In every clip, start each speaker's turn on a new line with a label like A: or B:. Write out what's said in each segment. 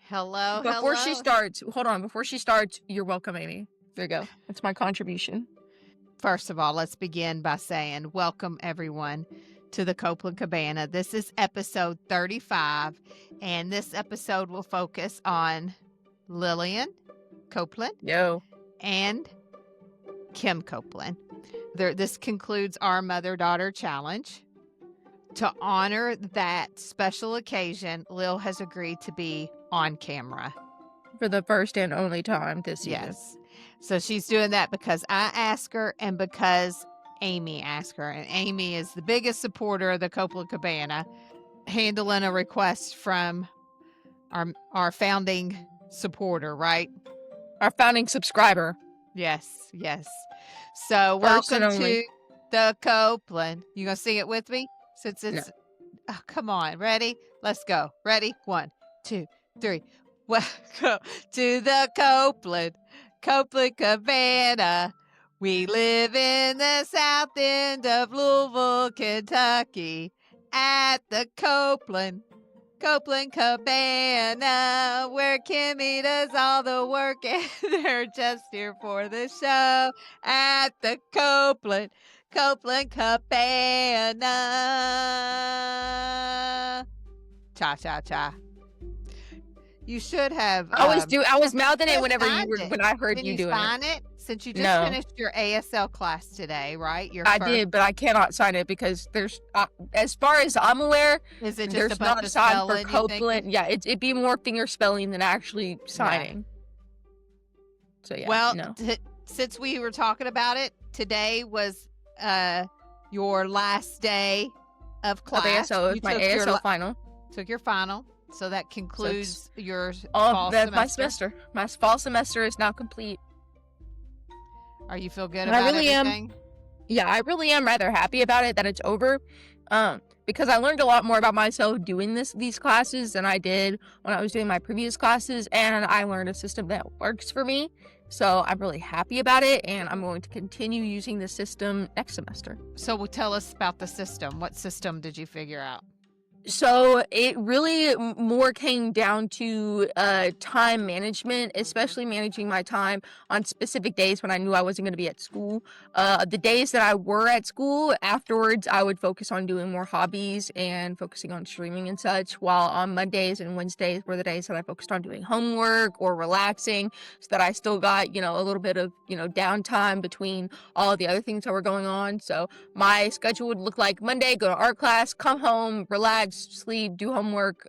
A: Hello,
B: Before she
A: hello.
B: starts, hold on. Before she starts, you're welcome, Amy. There you go. That's my contribution.
A: First of all, let's begin by saying welcome everyone to the Coplan Cabana. This is episode 35, and this episode will focus on Lillian Coplan
B: Yo.
A: and Kim Coplan. This concludes our mother-daughter challenge. To honor that special occasion, Lil has agreed to be on camera.
B: For the first and only time this season.
A: Yes. So she's doing that because I asked her and because Amy asked her. And Amy is the biggest supporter of the Coplan Cabana, handling a request from our founding supporter, right?
B: Our founding subscriber.
A: Yes, yes. So
B: First and
A: welcome
B: only.
A: to the Coplan. You gonna sing it with me? Since it's
B: No.
A: oh, come on, ready? Let's go. Ready? 1, 2, 3. Welcome to the Coplan Cabana. We live in the south end of Louisville, Kentucky, at the Coplan Cabana, where Kimmy does all the work and they're just here for the show at the Coplan Cabana. Cha cha cha. You should have.
B: I was mouthing it whenever when I heard
A: Can
B: you
A: you
B: doing
A: sign
B: it.
A: it? Since you just
B: No.
A: finished your ASL class today, right?
B: I did, but I cannot sign it because there's, as far as I'm aware,
A: Is it just
B: there's
A: a bunch
B: not
A: of
B: a sign for
A: spelling, you think?
B: Coplan. Yeah, it'd be more finger spelling than actually signing. So yeah.
A: Well,
B: no.
A: Since we were talking about it, today was your last day of class.
B: ASL, it was my ASL final.
A: Took your final, so that concludes your
B: fall
A: semester.
B: My semester. My fall semester is now complete.
A: Are you feel good
B: And
A: about
B: I really
A: everything?
B: Yeah, I really am rather happy about it, that it's over. Because I learned a lot more about myself doing these classes than I did when I was doing my previous classes, and I learned a system that works for me. So I'm really happy about it, and I'm going to continue using the system next semester.
A: So tell us about the system. What system did you figure out?
B: So it really more came down to time management, especially managing my time on specific days when I knew I wasn't going to be at school. The days that I were at school, afterwards, I would focus on doing more hobbies and focusing on streaming and such, while on Mondays and Wednesdays were the days that I focused on doing homework or relaxing, so that I still got, a little bit of, downtime between all of the other things that were going on. So my schedule would look like Monday, go to art class, come home, relax, sleep, do homework.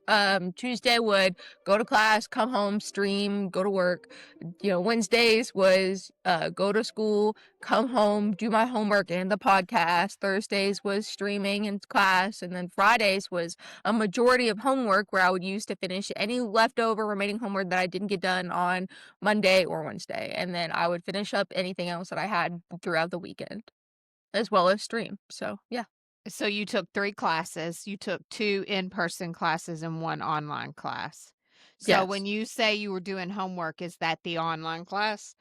B: Tuesday would go to class, come home, stream, go to work. Wednesdays was go to school, come home, do my homework and the podcast. Thursdays was streaming and class, and then Fridays was a majority of homework where I would use to finish any leftover remaining homework that I didn't get done on Monday or Wednesday, and then I would finish up anything else that I had throughout the weekend, as well as stream. So yeah.
A: So you took 3 classes. You took 2 in-person classes and 1 online class. So
B: Yes.
A: when you say you were doing homework, is that the online class?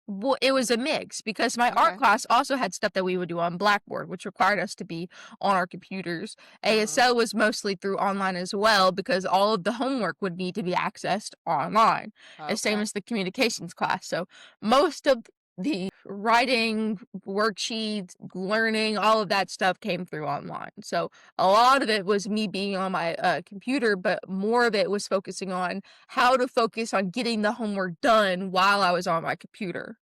B: Well, it was a mix because my art class also had stuff that we would do on Blackboard, which required us to be on our computers. ASL was mostly through online as well because all of the homework would need to be accessed online, the same as the communications class. So most of the writing, worksheets, learning, all of that stuff came through online. So a lot of it was me being on my computer, but more of it was focusing on how to focus on getting the homework done while I was on my computer.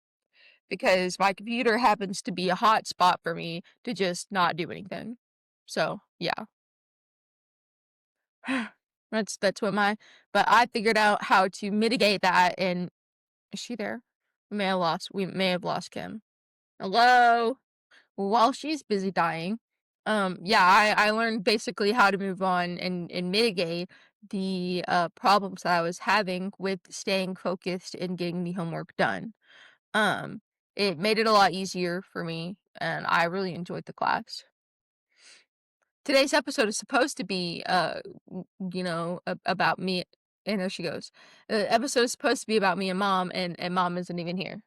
B: Because my computer happens to be a hot spot for me to just not do anything. So yeah. That's what but I figured out how to mitigate that. And is she there? We may have lost Kim. Hello? While she's busy dying, I learned basically how to move on and mitigate the problems that I was having with staying focused and getting the homework done. It made it a lot easier for me, and I really enjoyed the class. Today's episode is supposed to be about me, and there she goes. The episode is supposed to be about me and mom, and mom isn't even here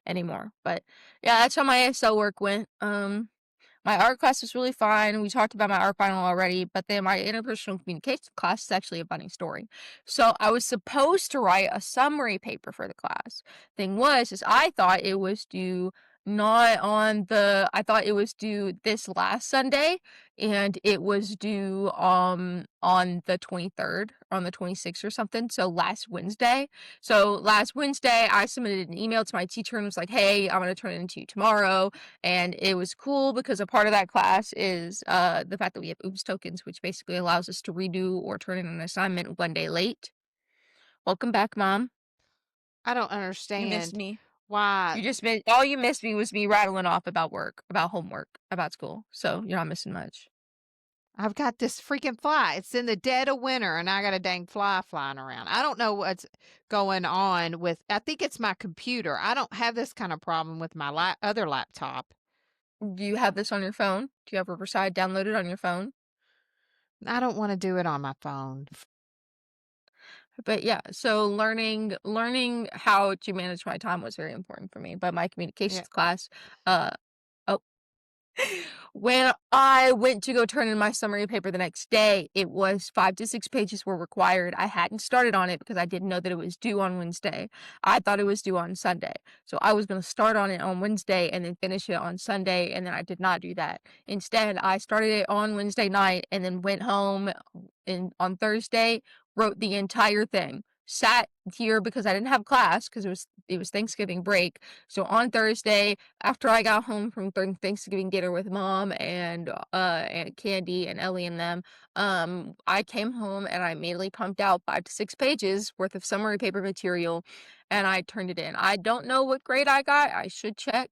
B: anymore. But yeah, that's how my ASL work went. My art class was really fun. We talked about my art final already, but then my interpersonal communication class is actually a funny story. So I was supposed to write a summary paper for the class. Thing was, is I thought it was due not on the I thought it was due this last Sunday, and it was due on the 23rd, on the 26th or something. So last Wednesday. So last Wednesday I submitted an email to my teacher and was like, "Hey, I'm gonna turn it into you tomorrow." And it was cool because a part of that class is the fact that we have OOPS tokens, which basically allows us to redo or turn in an assignment one day late. Welcome back, Mom.
A: I don't
B: You missed
A: understand
B: me.
A: why.
B: You just missed all you missed me was me rattling off about work, about homework, about school. So you're not missing much.
A: I've got this freaking fly. It's in the dead of winter and I got a dang fly flying around. I don't know what's going on with I think it's my computer. I don't have this kind of problem with my other laptop.
B: Do you have this on your phone? Do you have Riverside downloaded on your phone?
A: I don't want to do it on my phone.
B: But yeah, so learning how to manage my time was very important for me. But my
A: Yeah.
B: communications class, uh, oh, when I went to go turn in my summary paper the next day, it was 5 to 6 pages were required. I hadn't started on it because I didn't know that it was due on Wednesday. I thought it was due on Sunday. So I was going to start on it on Wednesday and then finish it on Sunday, and then I did not do that. Instead, I started it on Wednesday night and then went home and on Thursday, wrote the entire thing. Sat here because I didn't have class because it was Thanksgiving break. So on Thursday, after I got home from Thanksgiving dinner with Mom and Aunt Candy and Ellie and them, I came home and I immediately pumped out 5 to 6 pages worth of summary paper material, and I turned it in. I don't know what grade I got. I should check,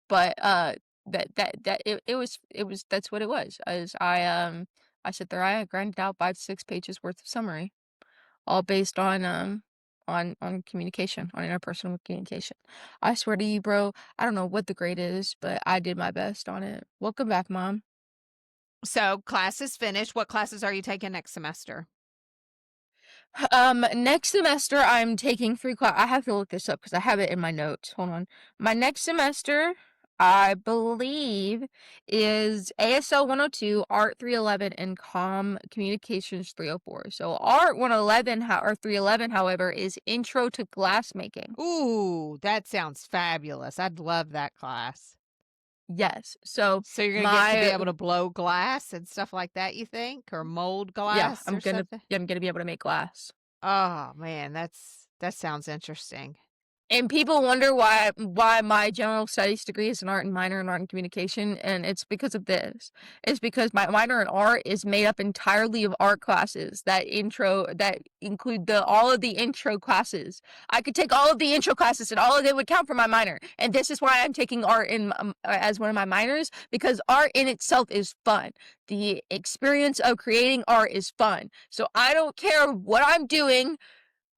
B: but it was that's what it was. As I sit there, I grinded out 5 to 6 pages worth of summary, all based on communication, on interpersonal communication. I swear to you, bro, I don't know what the grade is, but I did my best on it. Welcome back, Mom.
A: So class is finished. What classes are you taking next semester?
B: Next semester I'm taking 3 I have to look this up because I have it in my notes. Hold on. My next semester, I believe, is ASL 102, Art 311, and Communications 304. So Art 111 or 311, however, is Intro to Glass Making.
A: Ooh, that sounds fabulous. I'd love that class.
B: Yes. So
A: So you're gonna get to be
B: my
A: able to blow glass and stuff like that, you think? Or mold
B: yeah,
A: glass or something?
B: I'm gonna be able to make glass.
A: Oh man, that sounds interesting.
B: And people wonder why my general studies degree is an art and minor in art and communication, and it's because of this. It's because my minor in art is made up entirely of art classes that include the all of the intro classes. I could take all of the intro classes and all of it would count for my minor. And this is why I'm taking art as one of my minors, because art in itself is fun. The experience of creating art is fun. So I don't care what I'm doing.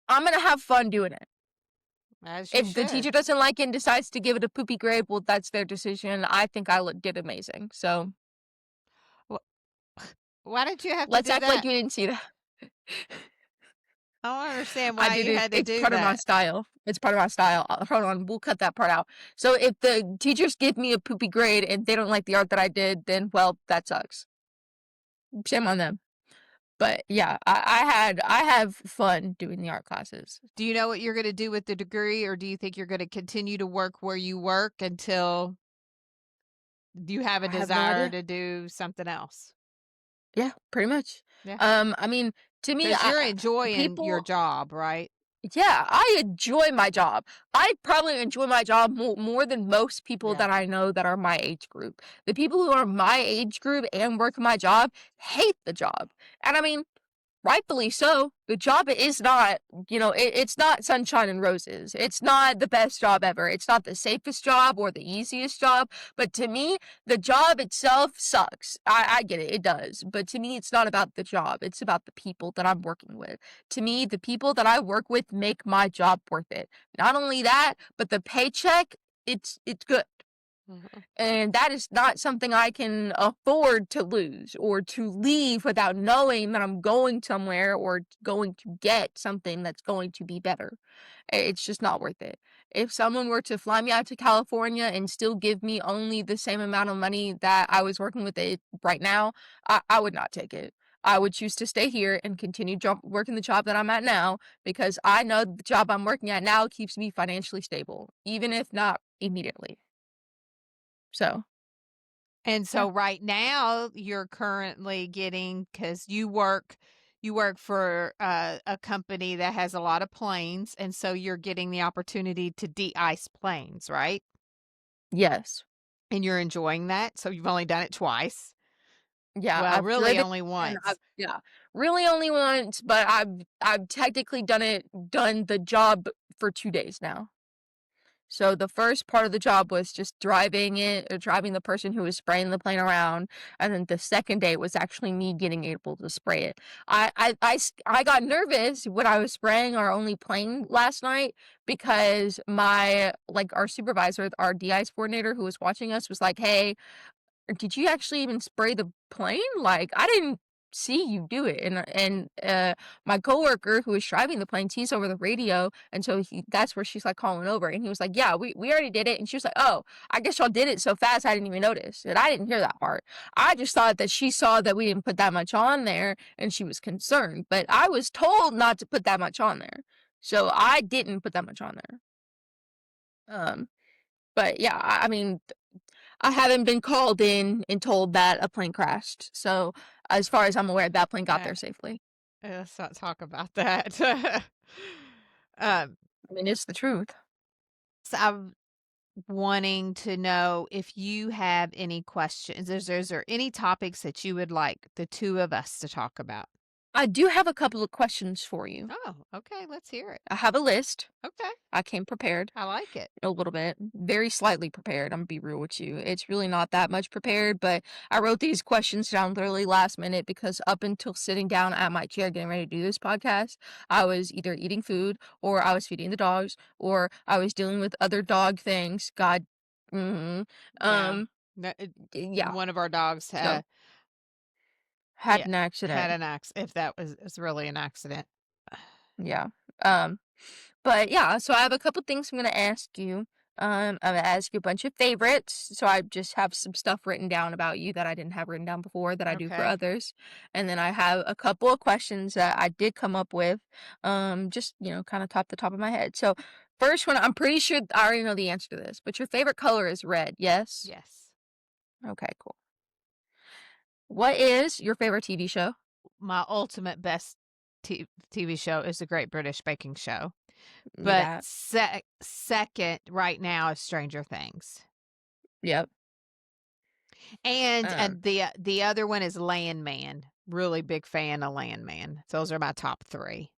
B: I'm gonna have fun doing it.
A: As you
B: If the
A: should.
B: teacher doesn't like it and decides to give it a poopy grade, well, that's their decision. I think I did amazing. So
A: Wh- Why did you have to
B: let's
A: do
B: act like
A: that?
B: you didn't see that.
A: I don't understand
B: I
A: why
B: did
A: you
B: it.
A: had to
B: It's
A: do
B: part of my
A: that.
B: style. It's part of my style. Hold on, we'll cut that part out. So if the teachers give me a poopy grade and they don't like the art that I did, then well, that sucks. Shame on them. But yeah, I have fun doing the art classes.
A: Do you know what you're gonna do with the degree, or do you think you're gonna continue to work where you work until you have a
B: I have no
A: desire
B: idea.
A: to do something else?
B: Yeah, pretty much.
A: Yeah.
B: I mean, to me,
A: Because you're enjoying your
B: people
A: job, right?
B: Yeah, I enjoy my job. I probably enjoy my job more than most people
A: Yeah.
B: that I know that are my age group. The people who are my age group and work my job hate the job. And I mean, rightfully so. The job is not, it's not sunshine and roses. It's not the best job ever. It's not the safest job or the easiest job. But to me, the job itself sucks. I get it. It does. But to me, it's not about the job. It's about the people that I'm working with. To me, the people that I work with make my job worth it. Not only that, but the paycheck, it's good.
A: Uh-huh.
B: And that is not something I can afford to lose or to leave without knowing that I'm going somewhere or going to get something that's going to be better. It's just not worth it. If someone were to fly me out to California and still give me only the same amount of money that I was working with it right now, I would not take it. I would choose to stay here and continue working the job that I'm at now because I know the job I'm working at now keeps me financially stable, even if not immediately. So,
A: And
B: yeah.
A: so right now you're currently getting, because you work for a company that has a lot of planes, and so you're getting the opportunity to de-ice planes, right?
B: Yes.
A: And you're enjoying that, so you've only done it twice.
B: Yeah,
A: Well,
B: I've
A: really
B: driven
A: only
B: and I've
A: once.
B: yeah, really only once, but I've technically done the job for 2 days now. So the first part of the job was just driving it or driving the person who was spraying the plane around, and then the second day was actually me getting able to spray it. I got nervous when I was spraying our only plane last night because our supervisor, our de-ice coordinator who was watching us was like, "Hey, did you actually even spray the plane? Like, I didn't see you do it." And my coworker who was driving the plane, he's over the radio, and so that's where she's like calling over, and he was like, "Yeah, we already did it." And she was like, "Oh, I guess y'all did it so fast I didn't even notice." And I didn't hear that part. I just thought that she saw that we didn't put that much on there, and she was concerned. But I was told not to put that much on there, so I didn't put that much on there. Um, but yeah, I mean, I haven't been called in and told that a plane crashed. So, as far as I'm aware, that plane got
A: Uh,
B: there safely.
A: let's not talk about that. um,
B: I mean, it's the truth.
A: so I'm wanting to know if you have any questions. Is there any topics that you would like the two of us to talk about?
B: I do have a couple of questions for you.
A: Oh, okay. Let's hear it.
B: I have a list.
A: Okay.
B: I came prepared
A: I like it.
B: a little bit, very slightly prepared. I'm gonna be real with you. It's really not that much prepared, but I wrote these questions down literally last minute because up until sitting down at my chair getting ready to do this podcast, I was either eating food or I was feeding the dogs or I was dealing with other dog things. God, hmm
A: Yeah.
B: um,
A: That,
B: yeah.
A: one of our dogs
B: So had
A: yeah,
B: an
A: had
B: accident.
A: an accident, if that was really an accident.
B: Yeah. Um, but yeah, so I have a couple things I'm gonna ask you. I'm gonna ask you a bunch of favorites. So I just have some stuff written down about you that I didn't have written down before that I do for
A: Okay.
B: others. And then I have a couple of questions that I did come up with. Just kind of top of my head. So first one, I'm pretty sure I already know the answer to this, but your favorite color is red, yes?
A: Yes.
B: Okay, cool. What is your favorite TV show?
A: My ultimate best TV show is The Great British Baking Show.
B: Knew
A: But
B: that.
A: second right now is Stranger Things.
B: Yep.
A: And
B: Um,
A: the other one is Landman. Really big fan of Landman. Those are my top 3.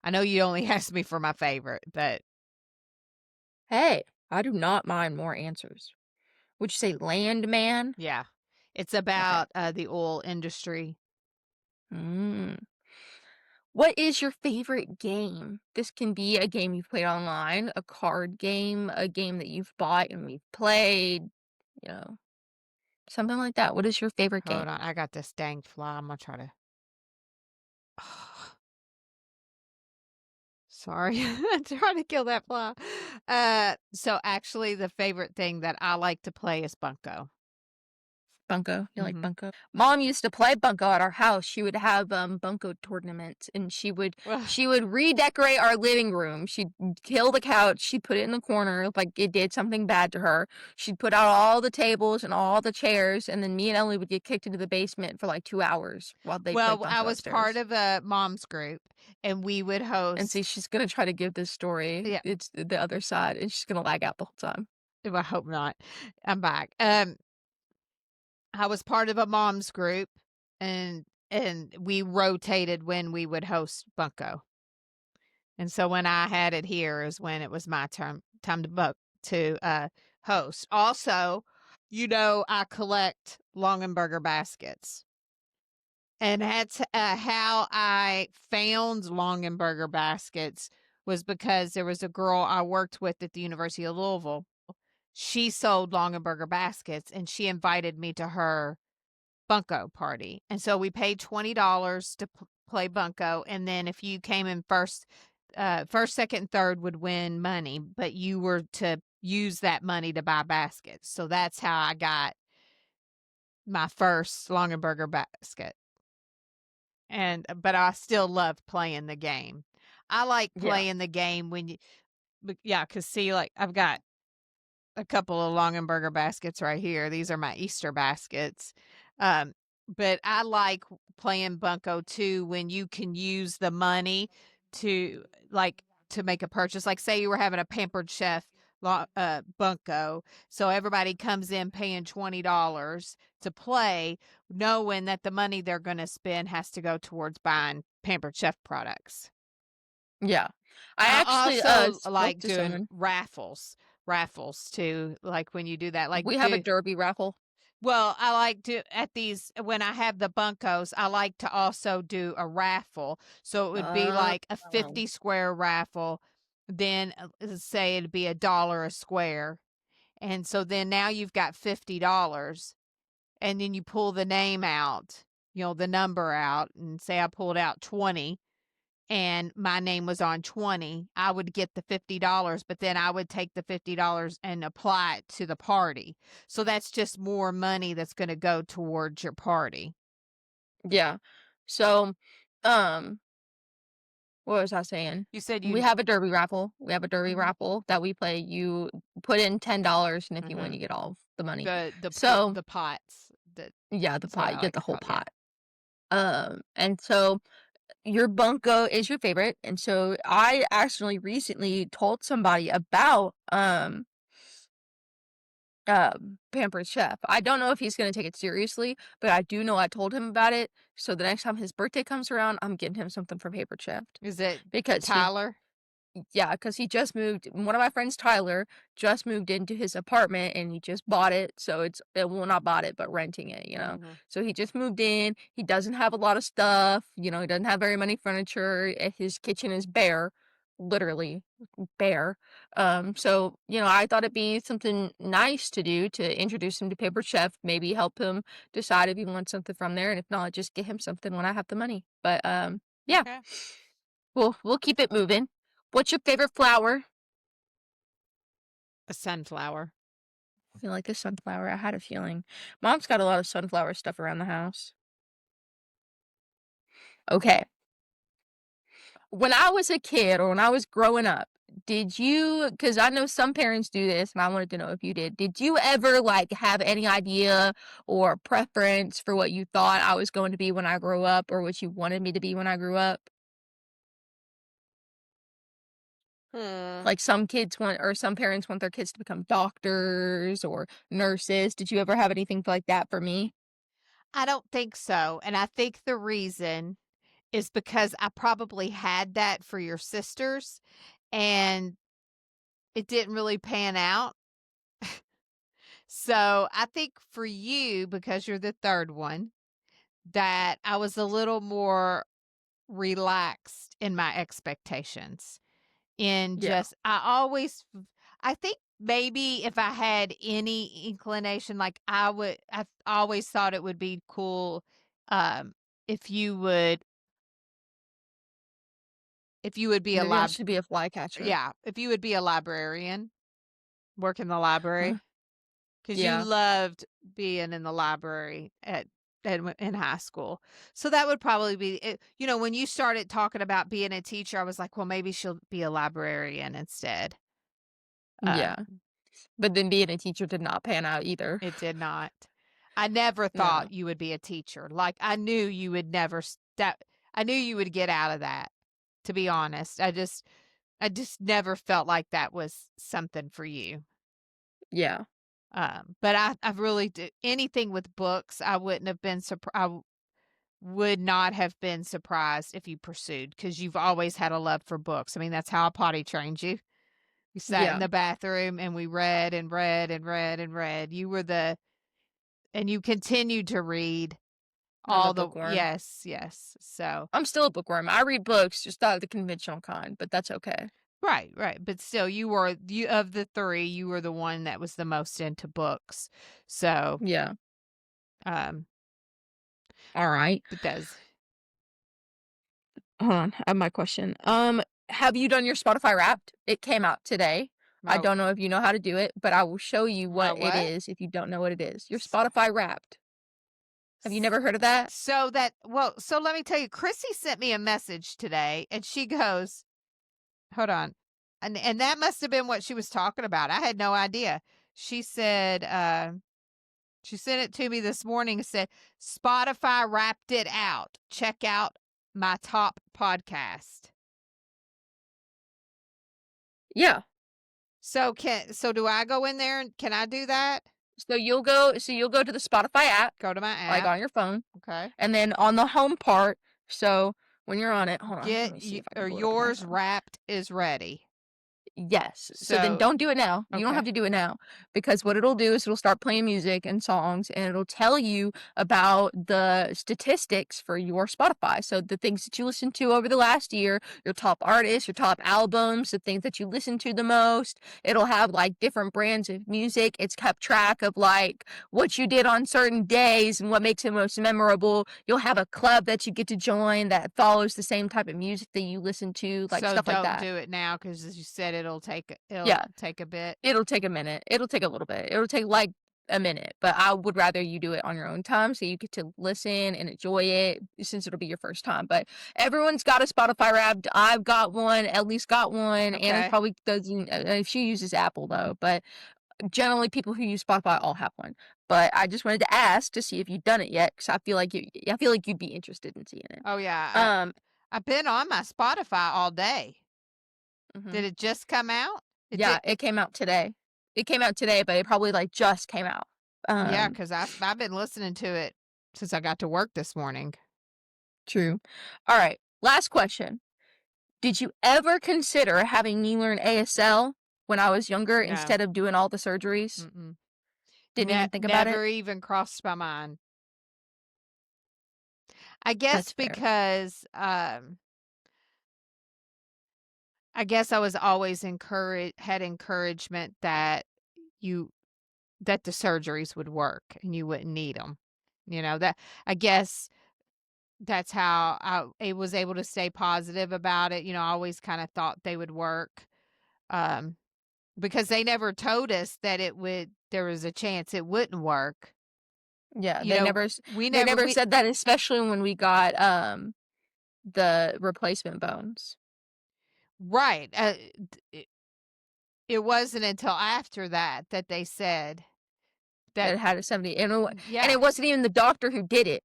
A: I know you only asked me for my favorite, but
B: hey, I do not mind more answers. Would you say Landman?
A: yeah. It's
B: Okay.
A: about, the oil industry.
B: Mm. What is your favorite game? This can be a game you've played online, a card game, a game that you've bought and we've played, you know, something like that. What is your favorite game?
A: Hold on, I got this dang fly. I'm gonna try to sorry. I'm trying to kill that fly. So actually the favorite thing that I like to play is Bunko.
B: Bunko. You like
A: Mhm.
B: Bunko? Mom used to play Bunko at our house. She would have Bunko tournaments and
A: Well,
B: she would redecorate our living room. She'd kill the couch, she'd put it in the corner like it did something bad to her. She'd put out all the tables and all the chairs, and then me and Emily would get kicked into the basement for like 2 hours while they played
A: I
B: Bunko
A: was part
B: upstairs.
A: of a mom's group, and we would
B: And see,
A: host.
B: she's gonna try to give this story.
A: Yeah,
B: It's the other side, and she's gonna lag out the whole time.
A: I hope not. I'm back. I was part of a mom's group, and we rotated when we would host Bunko. And so when I had it here is when it was my time to host. Also, I collect Longenberger baskets. And that's how I found Longenberger baskets was because there was a girl I worked with at the University of Louisville. she sold Longaberger baskets, and she invited me to her bunco party. And so we paid $20 to play bunco, and then if you came in first, second, and third would win money, but you were to use that money to buy baskets. So that's how I got my first Longaberger basket. And but I still love playing the game. I like
B: Yeah.
A: playing the game when you yeah, 'cause see, like, I've got a couple of Longenberger baskets right here. These are my Easter baskets. Um, but I like playing bunco too when you can use the money to like to make a purchase. Like say you were having a Pampered Chef bunco, so everybody comes in paying $20 to play, knowing that the money they're going to spend has to go towards buying Pampered Chef products.
B: Yeah. I
A: I
B: actually
A: also
B: spoke
A: like
B: to
A: doing
B: someone.
A: raffles too, like when you do that, like
B: We have a
A: do
B: derby raffle.
A: well, I like to at these when I have the bunkos, I like to also do a raffle. So it would be
B: Uh,
A: like a 50 square raffle, then let's say it'd be $1 a square. And so then now you've got $50 and then you pull the name out, the number out and say I pulled out 20 and my name was on 20, I would get the $50, but then I would take the $50 and apply it to the party. So that's just more money that's going to go towards your party.
B: yeah. So, um, what was I saying?
A: You said
B: We
A: you
B: have a derby raffle. We have a derby
A: mhm,
B: raffle that we play. You put in $10, and if you win,
A: mhm.
B: you get all of the money.
A: The
B: So,
A: pots that
B: yeah, the
A: is what
B: pot. You
A: I
B: get
A: like
B: the
A: to
B: whole
A: call it. Yeah.
B: pot. And so your bunko is your favorite, and so I actually recently told somebody about Pampered Chef. I don't know if he's gonna take it seriously, but I do know I told him about it. So the next time his birthday comes around, I'm getting him something from Pampered Chef
A: Is it
B: because he
A: Tyler?
B: yeah, because he just moved. One of my friends, Tyler, just moved into his apartment and he just bought it. So well, not bought it, but renting it, you know.
A: Mhm.
B: So he just moved in. He doesn't have a lot of stuff, he doesn't have very many furniture. His kitchen is bare, literally bare. So I thought it'd be something nice to do to introduce him to Paper Chef, maybe help him decide if he wants something from there. And if not, just get him something when I have the money. But yeah,
A: Okay.
B: we'll keep it moving. What's your favorite flower?
A: A sunflower.
B: I feel like a sunflower. I had a feeling. Mom's got a lot of sunflower stuff around the house. Okay. When I was a kid or when I was growing up, did you, because I know some parents do this and I wanted to know if you did you ever like have any idea or preference for what you thought I was going to be when I grew up or what you wanted me to be when I grew up?
A: Hmm.
B: Like some kids want, or some parents want their kids to become doctors or nurses. Did you ever have anything like that for me?
A: I don't think so. And I think the reason is because I probably had that for your sisters and it didn't really pan out. So I think for you, because you're the third one, that I was a little more relaxed in my expectations. In
B: Yeah.
A: just, I think maybe if I had any inclination, like I've always thought it would be cool um, if if you would be a
B: Maybe I should be a flycatcher.
A: yeah, if you would be a librarian, work in the library. 'Cause you
B: Yeah.
A: loved being in the library in high school. So that would probably be it when you started talking about being a teacher, I was like, "Well, maybe she'll be a librarian instead."
B: Yeah.
A: Um,
B: But then being a teacher did not pan out either.
A: it did not. I never
B: Yeah.
A: thought you would be a teacher. Like, I knew you would never step I knew you would get out of that, to be honest. I just never felt like that was something for you.
B: Yeah.
A: But I really do anything with books, I wouldn't have been surprised. Would not have been surprised if you pursued because you've always had a love for books. I mean, that's how I potty trained you. We sat in
B: Yeah.
A: the bathroom and we read and read and read and read. And you continued to read
B: I'm a
A: all the,
B: bookworm.
A: yes, yes. So,
B: I'm still a bookworm. I read books, just not the conventional kind, but that's okay.
A: Right, right. But still, you of the three, you were the one that was the most into books. So,
B: Yeah.
A: um,
B: All right.
A: but does
B: Hold on. I have my question. Have you done your Spotify Wrapped? It came out today. I
A: my
B: don't know if you know how to do it, but I will show you
A: my
B: what it
A: what?
B: is if you don't know what it is. Your
A: S-
B: Spotify Wrapped. Have you
A: s-
B: never heard of that?
A: so let me tell you, Chrissy sent me a message today, and she goes, "Hold on," and that must have been what she was talking about. I had no idea. She said, she sent it to me this morning and said, Spotify wrapped it out. Check out my top podcast.
B: Yeah.
A: So do I go in there and can I do that?
B: So you'll go to the Spotify app,
A: Go to my
B: like
A: app.
B: on your phone,
A: Okay.
B: and then on the home part, so when you're on it, hold on, let
A: Get
B: me see
A: you
B: if I can
A: or
B: pull it up on my
A: yours
B: phone.
A: wrapped is ready.
B: Yes. So then
A: So
B: don't do it now. You don't have
A: okay.
B: to do it now because what it'll do is it'll start playing music and songs and it'll tell you about the statistics for your Spotify. So the things that you listened to over the last year, your top artists, your top albums, the things that you listen to the most. It'll have like different brands of music. It's kept track of like what you did on certain days and what makes it most memorable. You'll have a club that you get to join that follows the same type of music that you listen to, like
A: So
B: stuff like
A: don't
B: that.
A: do it now because as you said it'll
B: Yeah.
A: take a bit.
B: It'll take a minute. It'll take a little bit. It'll take like a minute, but I would rather you do it on your own time so you get to listen and enjoy it since it'll be your first time. But everyone's got a Spotify Wrapped. I've got one, Ellie's got one. Anna
A: Okay.
B: probably doesn't, she uses Apple though, but generally people who use Spotify all have one. But I just wanted to ask to see if you've done it yet because I feel like you'd be interested in seeing it.
A: Oh yeah.
B: Um,
A: I've been on my Spotify all day.
B: mhm.
A: Did it just come out? It
B: Yeah,
A: did
B: it came out today. It came out today, but it probably like just came out.
A: Yeah,
B: Um,
A: because I've been listening to it since I got to work this morning.
B: True. All right. Last question. Did you ever consider having me learn ASL when I was younger
A: No.
B: instead of doing all the surgeries?
A: Mm-mm.
B: Didn't even think about it?
A: Never even crossed my mind. I guess
B: That's fair.
A: because I guess I was always had encouragement you that the surgeries would work and you wouldn't need them. That I guess that's how I was able to stay positive about it. I always kind of thought they would work. Um because they never told us that there was a chance it wouldn't work.
B: Yeah,
A: You know, we
B: they
A: never
B: never
A: we
B: said that, especially when we got the replacement bones.
A: right. It wasn't until after that they said
B: That
A: that
B: it had a 70 and
A: yeah,
B: it wasn't even the doctor who did it.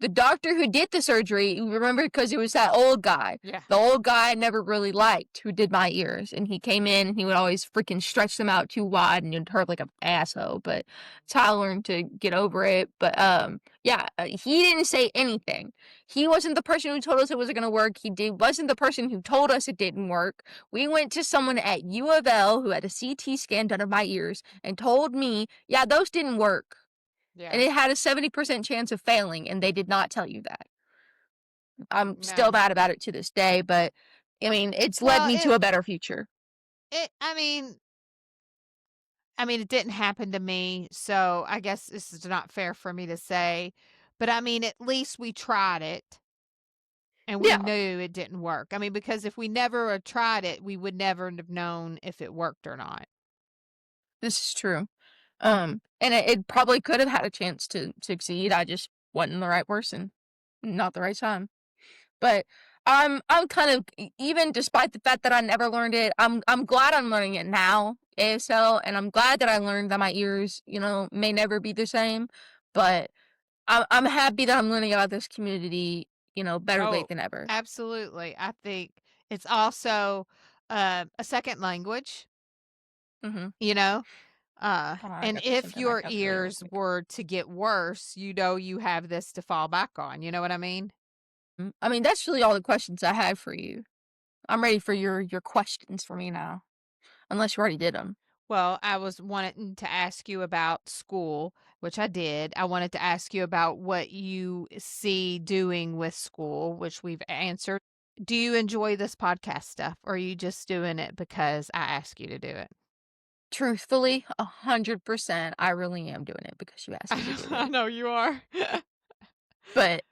B: The doctor who did the surgery, you remember, because it was that old guy.
A: yeah.
B: The old guy I never really liked who did my ears. And he came in and he would always freaking stretch them out too wide and you'd hurt like an asshole. But it's how I learned to get over it. But yeah, he didn't say anything. He wasn't the person who told us it wasn't gonna work. Wasn't the person who told us it didn't work. We went to someone at U of L who had a CT scan done of my ears and told me, yeah, those didn't work and
A: Yeah.
B: it had a 70% chance of failing, and they did not tell you that. I'm still
A: No.
B: mad about it to this day, but I mean, it's led
A: Well,
B: me
A: it
B: to a better future.
A: it I mean, it didn't happen to me, so I guess this is not fair for me to say, but I mean, at least we tried it and we
B: Yeah,
A: knew it didn't work. I mean, because if we never had tried it, we would never have known if it worked or not.
B: this is true. And it probably could have had a chance to succeed. I just wasn't the right person, not the right time. But I'm kind of even despite the fact that I never learned it, I'm glad I'm learning it now, ASL, and I'm glad that I learned that my ears, may never be the same. But I'm happy that I'm learning about this community, better late
A: Oh,
B: than ever.
A: absolutely. I think it's also a second language,
B: Mhm.
A: you know?
B: Hold on, I
A: And
B: got
A: if
B: something in my
A: your
B: calculator real
A: ears
B: quick.
A: were to get worse, you have this to fall back on. You know what I mean?
B: I mean, that's really all the questions I had for you. I'm ready for your questions for me now, unless you already did them.
A: Well, I was wanting to ask you about school, which I did. I wanted to ask you about what you see doing with school, which we've answered. Do you enjoy this podcast stuff, or are you just doing it because I ask you to do it?
B: Truthfully, 100%, I really am doing it because you asked me to do
A: I
B: it.
A: know you are.
B: But,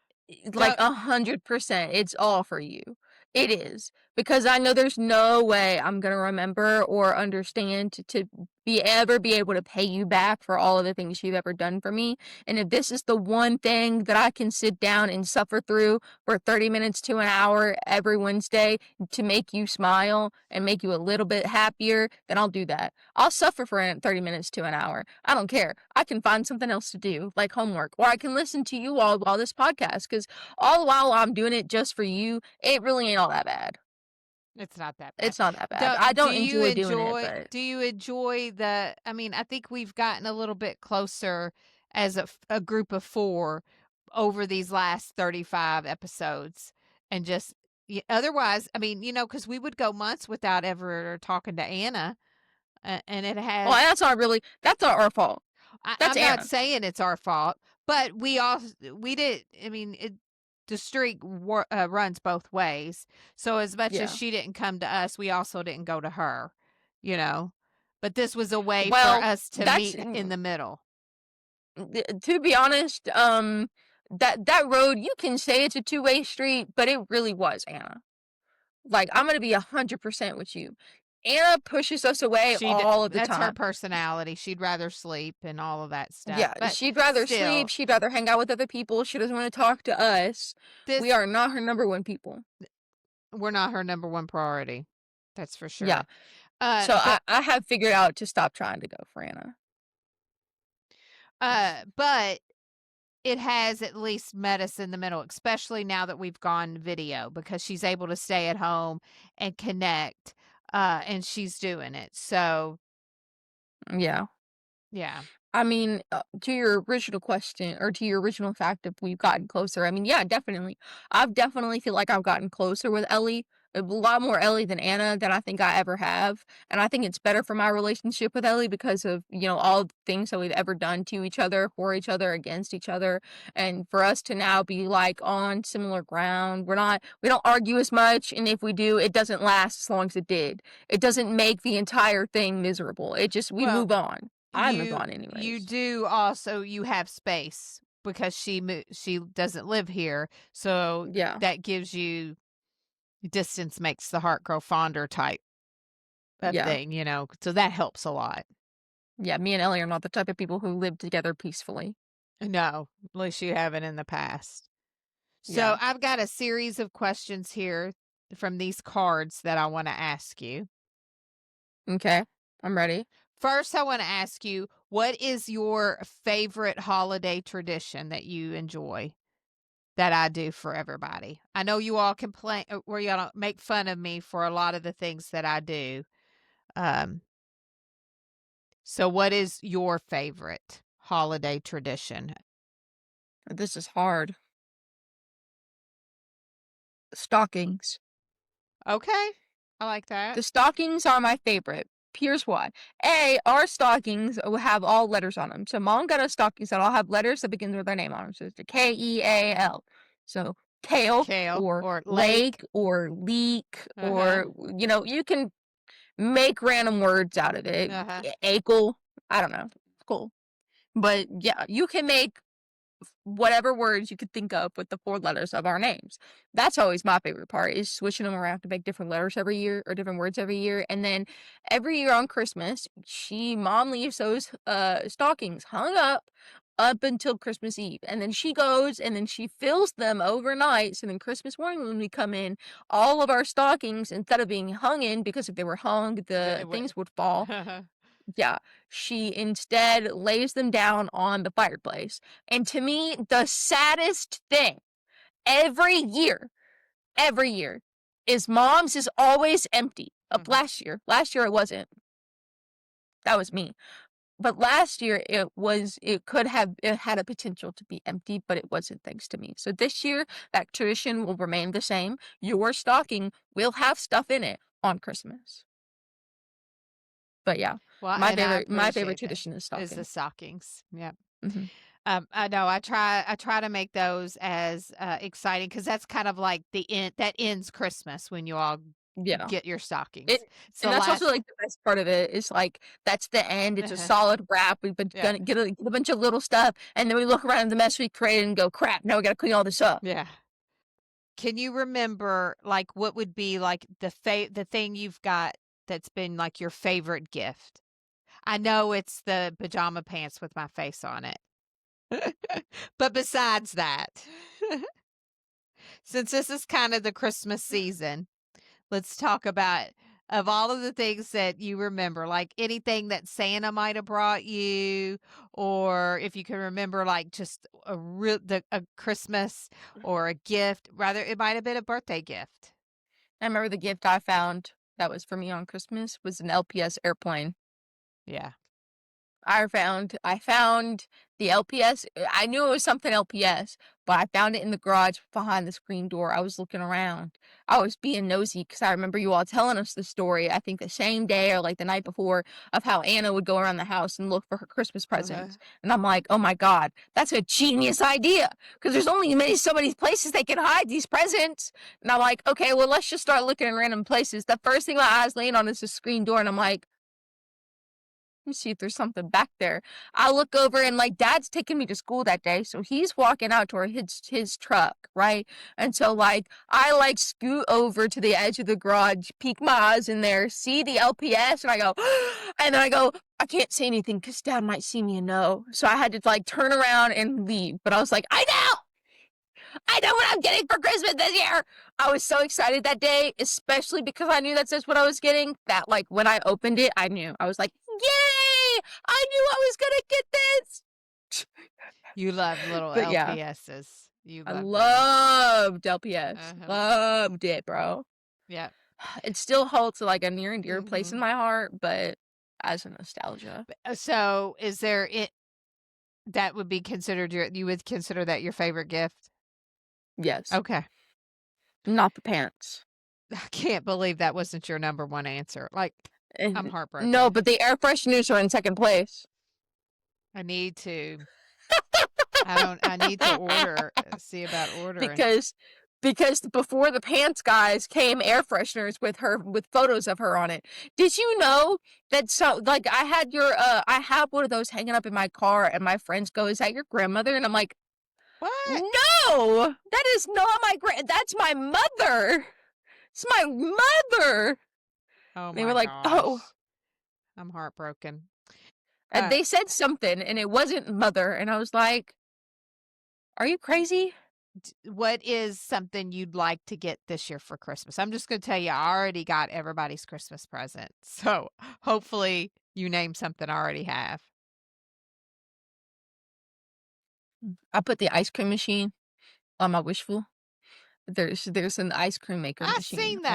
B: like,
A: Don't
B: 100%, it's all for you. It is, because I know there's no way I'm gonna remember or understand to be able to pay you back for all of the things you've ever done for me, and if this is the one thing that I can sit down and suffer through for 30 minutes to an hour every Wednesday to make you smile and make you a little bit happier, then I'll do that. I'll suffer for 30 minutes to an hour. I don't care. I can find something else to do, like homework, or I can listen to you all while this podcast, because all the while I'm doing it just for you, it really ain't all that bad.
A: It's not that bad.
B: It's not that bad. I
A: Don't
B: don't enjoy doing it, but
A: do you enjoy the I mean, I think we've gotten a little bit closer as a group of 4 over these last 35 episodes, and just otherwise, I mean, because we would go months without ever talking to Anna, and it
B: well,
A: has
B: that's not our fault. That's
A: I'm not
B: Anna.
A: saying it's our fault, but we did. I mean, the streak runs both ways. So as much as
B: Yeah.
A: she didn't come to us, we also didn't go to her. You know, but this was a way for
B: Well,
A: us to
B: that's
A: meet in the middle.
B: to be honest, that road, you can say it's a two-way street, but it really was Anna. Like, I'm gonna be 100% with you. Anna pushes us away all of the
A: That's her
B: time.
A: personality. She'd rather sleep and all of that stuff.
B: Yeah,
A: But
B: she'd rather sleep,
A: still,
B: she'd rather hang out with other people, she doesn't wanna talk to us. We
A: this
B: are not her number 1 people.
A: we're not her number one priority. That's for
B: Yeah,
A: sure.
B: so
A: But
B: I have figured out to stop trying to go for Anna.
A: but it has at least met us in the middle, especially now that we've gone video, because she's able to stay at home and connect, and she's doing it. So,
B: Yeah.
A: yeah.
B: I mean, to your original question or to your original fact if we've gotten closer, I mean, yeah, definitely. I've definitely feel like I've gotten closer with Ellie. A lot more Ellie than Anna than I think I ever have. And I think it's better for my relationship with Ellie because of, all the things that we've ever done to each other, for each other, against each other. And for us to now be like on similar ground, we don't argue as much. And if we do, it doesn't last as long as it did. It doesn't make the entire thing miserable. We
A: Well,
B: move on. I move on
A: you
B: anyways.
A: do also you have space because she doesn't live here, so
B: Yeah,
A: that gives you distance makes the heart grow fonder type of
B: yeah,
A: thing, so that helps a lot.
B: yeah, me and Ellie are not the type of people who live together peacefully.
A: No, at least you haven't in the past. So
B: Yeah,
A: I've got a series of questions here from these cards that I want to ask you.
B: okay, I'm ready.
A: First, I want to ask you, what is your favorite holiday tradition that you enjoy that I do for everybody? I know you all complain or you all make fun of me for a lot of the things that I do. Um, so what is your favorite holiday tradition?
B: This is hard. Stockings.
A: Okay. I like that.
B: The stockings are my favorite. Here's why. Our stockings will have all letters on them. So mom got us stockings that all have letters that begin with their name on them. So it's the Keal. So kale
A: Kale
B: or
A: or lake.
B: lake or leek
A: Uh-huh.
B: or, you can make random words out of it.
A: Uh-huh.
B: Akel. I don't know. Cool. But yeah, you can make whatever words you could think of with the 4 letters of our names. That's always my favorite part is switching them around to make different letters every year or different words every year. And then every year on Christmas, mom leaves those stockings hung up until Christmas Eve. And then she goes and then she fills them overnight. So then Christmas morning when we come in, all of our stockings, instead of being hung in, because if they were hung,
A: The,
B: the things would fall.
A: uh
B: Yeah, she instead lays them down on the fireplace. And to me, the saddest thing every year, every year, is mom's is always empty. Up
A: Mhm.
B: last year it wasn't. That was me. But last year it had a potential to be empty, but it wasn't thanks to me. So this year that tradition will remain the same. Your stocking will have stuff in it on Christmas. But yeah,
A: Well, and I
B: my favorite
A: appreciate that.
B: tradition is
A: Is the
B: stockings.
A: stockings. Yep.
B: Mhm.
A: I know I try to make those as, exciting because that's kind of like the end that ends Christmas when you all
B: Yeah.
A: get your
B: It
A: stockings. It's
B: and
A: the
B: that's also,
A: last
B: like, the best part of it is, like, that's the end, it's a solid wrap, we've been
A: Yeah,
B: gonna get a bunch of little stuff, and then we look around at the mess we created and go, "Crap, now we gotta clean all this up."
A: yeah. Can you remember, like, what would be, like, the thing you've got that's been, like, your favorite gift? I know it's the pajama pants with my face on it. But besides that, since this is kind of the Christmas season, let's talk about of all of the things that you remember, like anything that Santa might have brought you, or if you can remember, like just a Christmas or a gift. Rather, it might have been a birthday gift.
B: I remember the gift I found that was for me on Christmas was an LPS airplane.
A: Yeah.
B: I found the LPS. I knew it was something LPS, but I found it in the garage behind the screen door. I was looking around. I was being nosy because I remember you all telling us the story, I think the same day or like the night before, of how Anna would go around the house and look for her Christmas
A: Uh-huh.
B: presents. And I'm like, oh my God, that's a genius idea. Because there's only so many places they can hide these presents. And I'm like, okay, well, let's just start looking in random places. The first thing my eyes land on is the screen door, and I'm like, let me see if there's something back there. I look over and like dad's taking me to school that day. So he's walking out toward his truck, right? And so like I like scoot over to the edge of the garage, peek my eyes in there, see the LPS, and I go, and then I go, I can't say anything because dad might see me and know. So I had to like turn around and leave. But I was like, I know what I'm getting for Christmas this year. I was so excited that day, especially because I knew that's just what I was getting. That like when I opened it, I knew. I was like, "Yay! I knew I was gonna get this."
A: You love little
B: But yeah,
A: LPSs. You
B: I
A: love them.
B: loved LPS.
A: Uh-huh.
B: Loved it, bro.
A: Yeah.
B: It still holds like a near and dear place in
A: Mhm.
B: my heart, but as a nostalgia.
A: So is there it that would be considered you would consider that your favorite gift?
B: Yes.
A: Okay.
B: Not the pants.
A: I can't believe that wasn't your number 1 answer. Like, I'm
B: No,
A: heartbroken.
B: but the air fresheners are in second place.
A: I need to I need to order, see about ordering.
B: because because before the pants guys came air fresheners with photos of her on it. Did you know that so like I have one of those hanging up in my car and my friends go, "Is that your grandmother?" And I'm like,
A: What?
B: "No, that is not my that's my mother. It's my mother."
A: Oh
B: They were
A: my
B: like, "Oh."
A: gosh. I'm heartbroken.
B: And
A: Uh,
B: they said something and it wasn't mother and I was like, "Are you crazy?"
A: what is something you'd like to get this year for Christmas? I'm just gonna tell you, I already got everybody's Christmas present. So, hopefully you name something I already have.
B: I put the ice cream machine on my wishful. There's an ice cream maker
A: I
B: machine
A: seen that.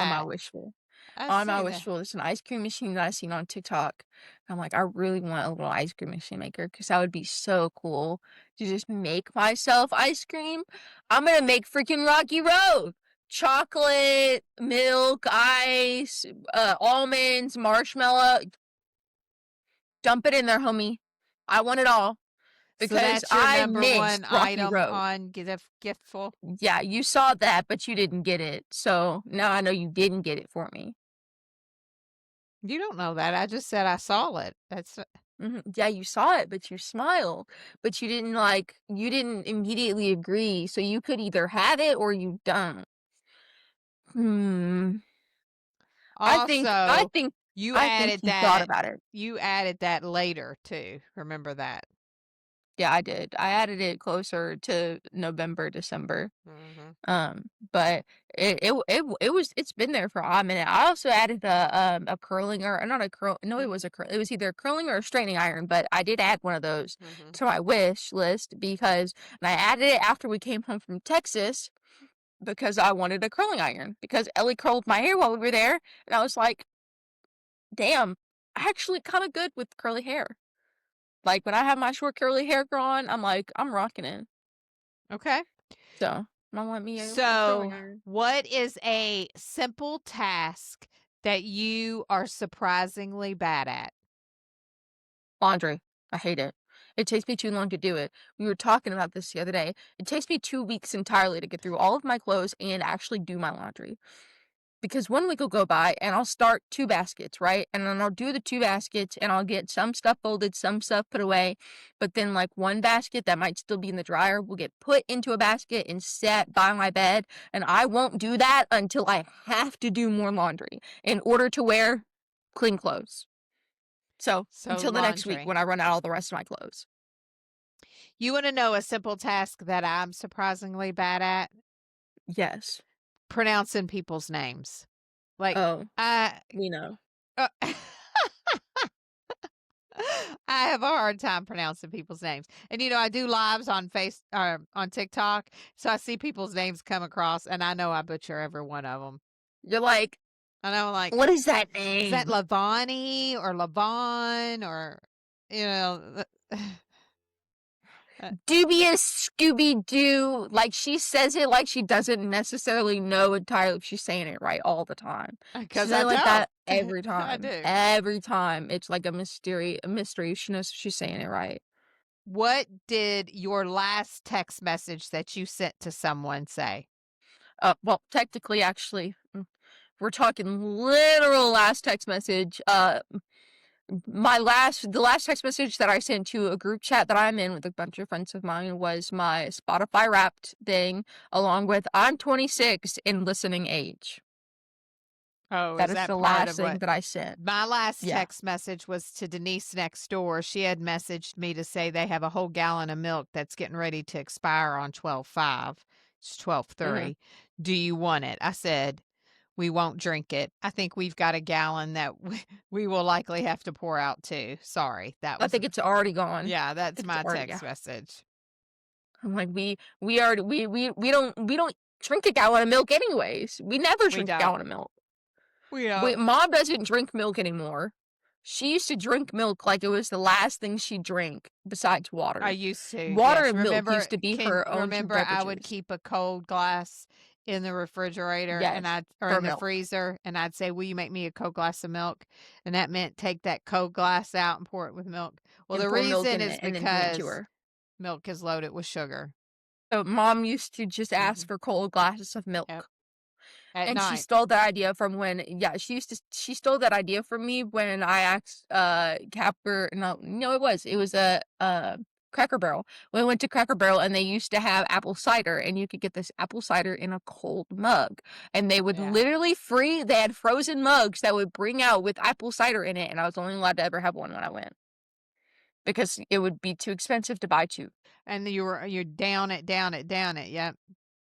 A: I
B: on my
A: seen that.
B: wishful. There's an ice cream machine that I seen on TikTok. I'm like, I really want a little ice cream machine maker because that would be so cool to just make myself ice cream. I'm gonna make freaking Rocky Road. Chocolate, milk, ice, almonds, marshmallow. Dump it in there, homie. I want it all
A: So
B: because
A: that's your
B: I
A: number 1
B: missed Rocky
A: item
B: Road.
A: on giftful?
B: Yeah, you saw that, but you didn't get it. So now I know you didn't get it for me.
A: You don't know that. I just said I saw it. That's
B: Yeah, you saw it, but you smiled. But you didn't immediately agree. So you could either have it or you don't. Hmm. I think, I
A: also,
B: think,
A: you
B: I think
A: added
B: you thought
A: that
B: about it.
A: you added that later too. Remember that.
B: Yeah, I did. I added it closer to November, December.
A: Mhm.
B: But it's been there for a hot minute. I also added a curling or not a curl. No, it was a curl. It was either a curling or a straightening iron. But I did add one of those
A: Mhm.
B: to my wish list because and I added it after we came home from Texas because I wanted a curling iron because Ellie curled my hair while we were there, and I was like, damn, actually kind of good with curly hair. Like when I have my short curly hair growing, I'm like, I'm rocking it.
A: Okay.
B: So I want me a curling
A: So,
B: iron.
A: what is a simple task that you are surprisingly bad at?
B: Laundry. I hate it. It takes me too long to do it. We were talking about this the other day. It takes me 2 weeks entirely to get through all of my clothes and actually do my laundry. Because 1 week will go by and I'll start 2 baskets, right? And then I'll do the 2 baskets and I'll get some stuff folded, some stuff put away. But then, like, 1 basket that might still be in the dryer will get put into a basket and set by my bed. And I won't do that until I have to do more laundry in order to wear clean clothes. So
A: So
B: until the next week
A: laundry.
B: when I run out all the rest of my clothes.
A: You want to know a simple task that I'm surprisingly bad at?
B: Yes.
A: Pronouncing people's names. Like,
B: Oh,
A: I
B: we know.
A: uh, I have a hard time pronouncing people's names. And I do lives on on TikTok, so I see people's names come across and I know I butcher every one of them.
B: You're like,
A: And I'm like,
B: what is that
A: is that
B: name?
A: Lavani or Lavon or
B: Dubious Scooby Doo. Like, she says it like she doesn't necessarily know entirely if she's saying it right all the time. She
A: because
B: says
A: I
B: it like
A: don't.
B: that every
A: I
B: time.
A: do.
B: Every time. It's like a mystery. She knows she's saying it right.
A: What did your last text message that you sent to someone say?
B: Well, technically, actually, we're talking literal last text message. The last text message that I sent to a group chat that I'm in with a bunch of friends of mine was my Spotify Wrapped thing, along with I'm 26 in listening age.
A: Oh,
B: That
A: is
B: is
A: that
B: the
A: part
B: last
A: of
B: thing
A: what?
B: that I sent.
A: My last
B: Yeah.
A: text message was to Denise next door. She had messaged me to say they have a whole gallon of milk that's getting ready to expire on 12/5. It's
B: Mhm.
A: 12/3. Do you want it? I said, we won't drink it. I think we've got a gallon that we will likely have to pour out too. Sorry. That
B: I
A: was,
B: think it's already gone.
A: yeah,
B: I
A: that's
B: think it's
A: my
B: already
A: text
B: gone.
A: message.
B: I'm like, we already we don't drink a gallon of milk anyways. We never
A: We
B: drink a
A: don't.
B: gallon of milk.
A: We
B: Wait,
A: don't.
B: mom doesn't drink milk anymore. She used to drink milk like it was the last thing she drank besides
A: I
B: water.
A: used to,
B: Water
A: yes.
B: and milk
A: Remember,
B: used to be
A: can
B: her own 2
A: remember I would
B: beverages.
A: keep a cold glass in the refrigerator and
B: Yes,
A: I'd or
B: for
A: in the
B: milk.
A: freezer and I'd say, "Will you make me a cold glass of milk?" And that meant take that cold glass out and pour it with milk. Well,
B: And
A: the
B: pour milk
A: reason
B: in
A: is
B: it and then bring it to
A: because
B: her.
A: milk is loaded with sugar.
B: So mom used to just ask
A: Mhm.
B: for cold glasses of
A: Yep.
B: milk.
A: At
B: And she
A: night.
B: stole that idea from she stole that idea from me when I asked Capper no it was a Cracker Barrel. When we went to Cracker Barrel and they used to have apple cider and you could get this apple cider in a cold mug. And they would
A: Yeah.
B: literally they had frozen mugs that would bring out with apple cider in it, and I was only allowed to ever have one when I went. Because it would be too expensive to buy 2.
A: And you're down it, down it, down it. Yep.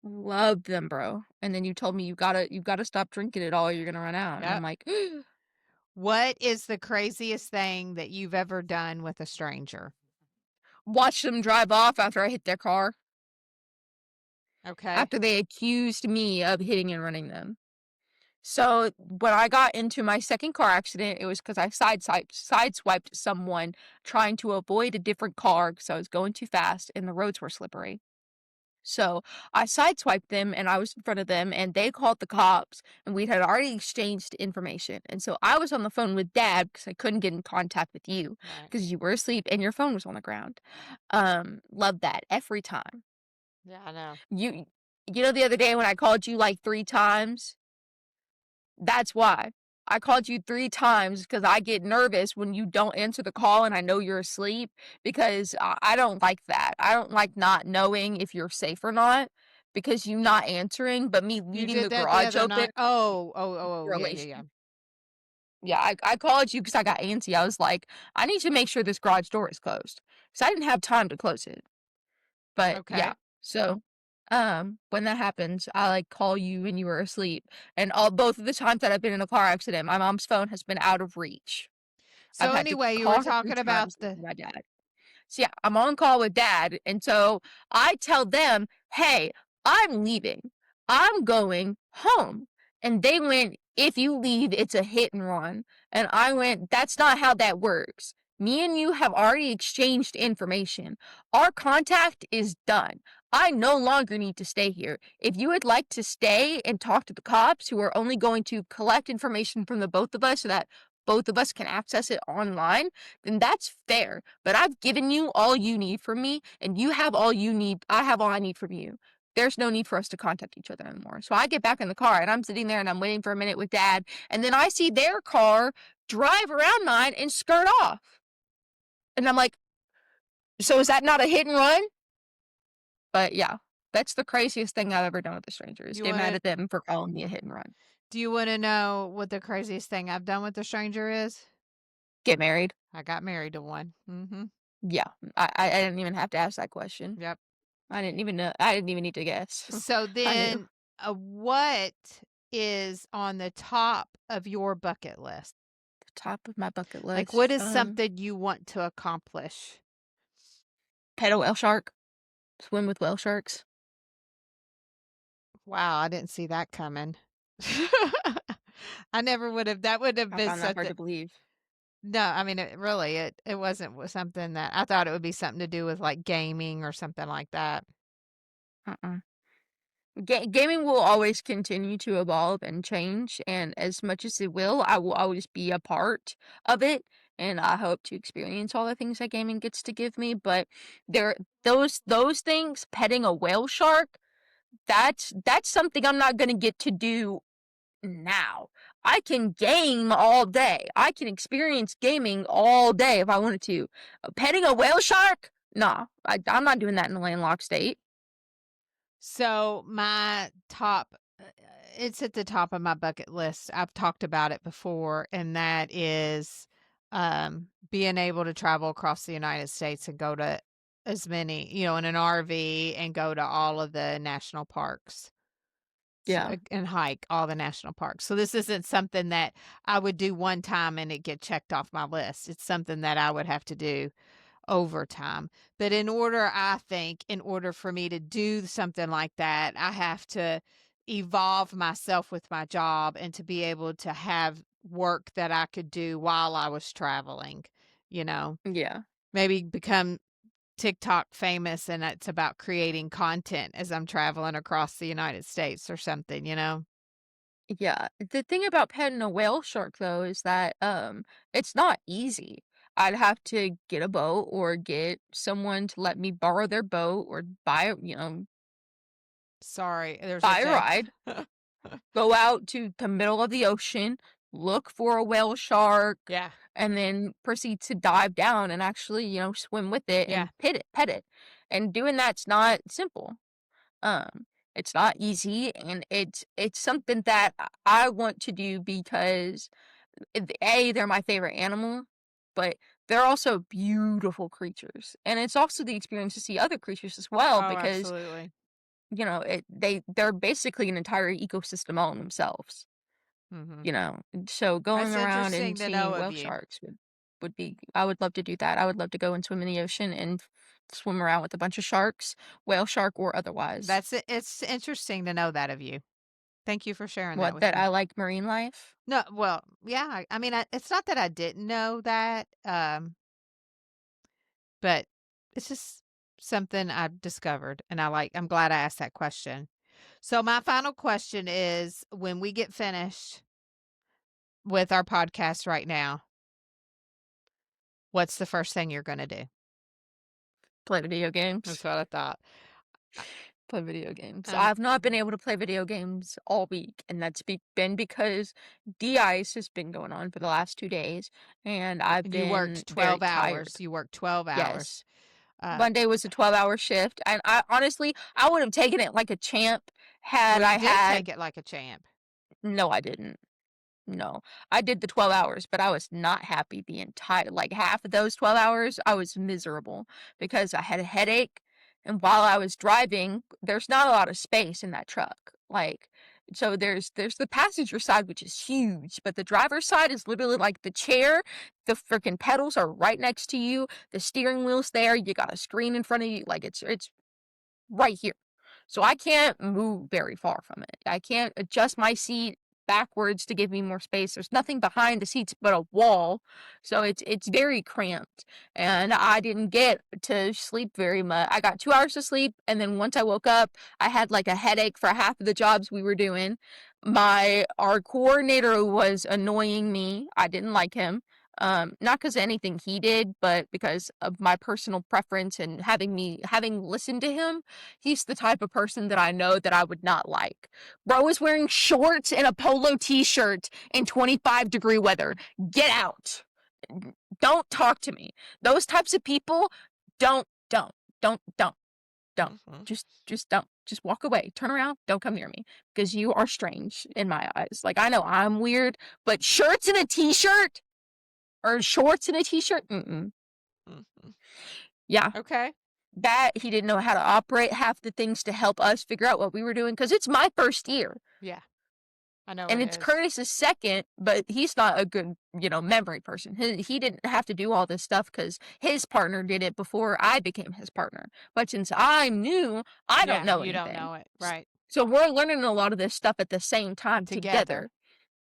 B: Love them, bro. And then you told me you gotta stop drinking it all, or you're gonna run out. And I'm
A: Yep.
B: like,
A: What is the craziest thing that you've ever done with a stranger?
B: watch them drive off after I hit their car,
A: Okay.
B: after they accused me of hitting and running them. So when I got into my second car accident, it was because I sideswiped someone trying to avoid a different car because I was going too fast and the roads were slippery. So I sideswiped them and I was in front of them and they called the cops and we had already exchanged information. And so I was on the phone with dad because I couldn't get in contact with you
A: Right.
B: because you were asleep and your phone was on the ground. Love that every time.
A: Yeah, I know.
B: You know the other day when I called you like 3 times? That's why. I called you 3 times because I get nervous when you don't answer the call and I know you're asleep because I don't like that. I don't like not knowing if you're safe or not because you not answering, but me
A: You
B: leaving
A: did
B: the
A: that the
B: garage
A: other
B: open,
A: night? Oh, yeah, yeah, yeah.
B: relation. Yeah, I called you because I got antsy. I was like, I need to make sure this garage door is closed because I didn't have time to close it. But yeah,
A: Okay.
B: so when that happens, I like call you when you were asleep. And all both of the times that I've been in a car accident, my mom's phone has been out of reach. I've
A: So
B: had to
A: anyway, you were
B: call her 3
A: talking about
B: times and
A: the
B: my dad. So yeah, I'm on call with dad, and so I tell them, "Hey, I'm leaving. I'm going home." And they went, "If you leave, it's a hit and run." And I went, "That's not how that works. Me and you have already exchanged information. Our contact is done. I no longer need to stay here. If you would like to stay and talk to the cops who are only going to collect information from the both of us so that both of us can access it online, then that's fair. But I've given you all you need from me, and you have all you need. I have all I need from you. There's no need for us to contact each other anymore. So I get back in the car and I'm sitting there and I'm waiting for a minute with Dad, and then I see their car drive around mine and skirt off. And I'm like, so is that not a hit and run? But yeah, that's the craziest thing I've ever done with a stranger is
A: You
B: get mad
A: wanna
B: at them for calling me a hit and run.
A: do you wanna know what the craziest thing I've done with a stranger is?
B: Get married.
A: I got married to one. Mhm.
B: Yeah, I didn't even have to ask that question.
A: Yep.
B: I didn't even know. I didn't even need to guess.
A: So
B: I knew.
A: then, what is on the top of your bucket list?
B: The top of my bucket
A: Like, what
B: list.
A: is something you want to accomplish?
B: Pet a whale shark. Swim with whale sharks.
A: Wow, I didn't see that coming. I never would have that would have
B: I
A: been
B: found that hard
A: something.
B: to believe.
A: No, I mean, it wasn't something that I thought it would be something to do with, like, gaming or something like that.
B: Uh-uh. Gaming will always continue to evolve and change, and as much as it will, I will always be a part of it, and I hope to experience all the things that gaming gets to give me. But there, those things, petting a whale shark, that's something I'm not gonna get to do now. I can game all day. I can experience gaming all day if I wanted to. Petting a whale shark? Nah, I'm not doing that in a landlocked state.
A: So, my top it's at the top of my bucket list. I've talked about it before, and that is, being able to travel across the United States and go to as many in an RV and go to all of the national parks.
B: Yeah,
A: And hike all the national parks. So this isn't something that I would do one time and it get checked off my list. It's something that I would have to do over time. But I think, in order for me to do something like that, I have to evolve myself with my job and to be able to have work that I could do while I was traveling, you know,
B: yeah.
A: maybe become TikTok famous and it's about creating content as I'm traveling across the United States or something.
B: Yeah, the thing about petting a whale shark though is that it's not easy. I'd have to get a boat or get someone to let me borrow their boat or
A: Sorry, there's a
B: buy a
A: text.
B: ride, go out to the middle of the ocean, look for a whale shark,
A: Yeah,
B: and then proceed to dive down and actually, swim with it
A: yeah.
B: and pet it. And doing that's not simple. Um, it's not easy, and it's something that I want to do because they're my favorite animal, but they're also beautiful creatures, and it's also the experience to see other creatures as well
A: Oh,
B: because
A: absolutely.
B: they're basically an entire ecosystem all in themselves.
A: Mhm.
B: And so going
A: That's
B: around
A: interesting
B: and
A: to know
B: seeing
A: of
B: whale
A: you.
B: sharks would be I would love to do that. I would love to go and swim in the ocean and swim around with a bunch of sharks, whale shark or otherwise.
A: That's it. It's interesting to know that of you. Thank you for sharing that
B: What,
A: with
B: that
A: me.
B: I like marine life?
A: No, well, yeah, I mean, it's not that I didn't know that, but it's just something I've discovered, and I'm glad I asked that question. So my final question is, when we get finished with our podcast right now, what's the first thing you're gonna do?
B: Play video games.
A: That's what I thought.
B: Play video games.
A: Um,
B: I've not been able to play video games all week, and that's been because de-ice has been going on for the last 2 days, and I've
A: and you
B: been
A: worked
B: very
A: 12
B: tired.
A: hours. You worked 12 hours.
B: Yes.
A: Uh,
B: Monday was a 12-hour shift, and I honestly, I would have taken it like a champ
A: well,
B: had
A: you
B: I
A: did
B: had.
A: take it like a champ.
B: No, I didn't. No. I did the 12 hours, but I was not happy the entire like, half of those 12 hours, I was miserable because I had a headache, and while I was driving, there's not a lot of space in that truck. Like, so there's the passenger side, which is huge, but the driver's side is literally like the chair, the freaking pedals are right next to you, the steering wheel's there, you got a screen in front of you, like, it's right here. So I can't move very far from it. I can't adjust my seat backwards to give me more space. There's nothing behind the seats but a wall. So it's very cramped. And I didn't get to sleep very much. I got 2 hours of sleep, and then once I woke up, I had like a headache for half of the jobs we were doing. Our coordinator was annoying me. I didn't like him. Not because of anything he did, but because of my personal preference and having listened to him, he's the type of person that I know that I would not like. Bro is wearing shorts and a polo t-shirt in 25-degree weather. Get out. Don't talk to me. Those types of people, don't, don't, don't, don't, don't.
A: Mhm.
B: Just don't. Just walk away. Turn around. Don't come near me because you are strange in my eyes. Like, I know I'm weird, but shirts and a t-shirt or shorts and a t-shirt? Mm-mm.
A: Mhm.
B: Yeah.
A: Okay.
B: That he didn't know how to operate half the things to help us figure out what we were doing because it's my first year.
A: Yeah. I know
B: And
A: it
B: it's
A: is.
B: Curtis's second, but he's not a good, memory person. He didn't have to do all this stuff because his partner did it before I became his partner. But since I'm new, I don't
A: Yeah,
B: know
A: you don't
B: anything.
A: know it. Right.
B: So we're learning a lot of this stuff at the same time
A: Together.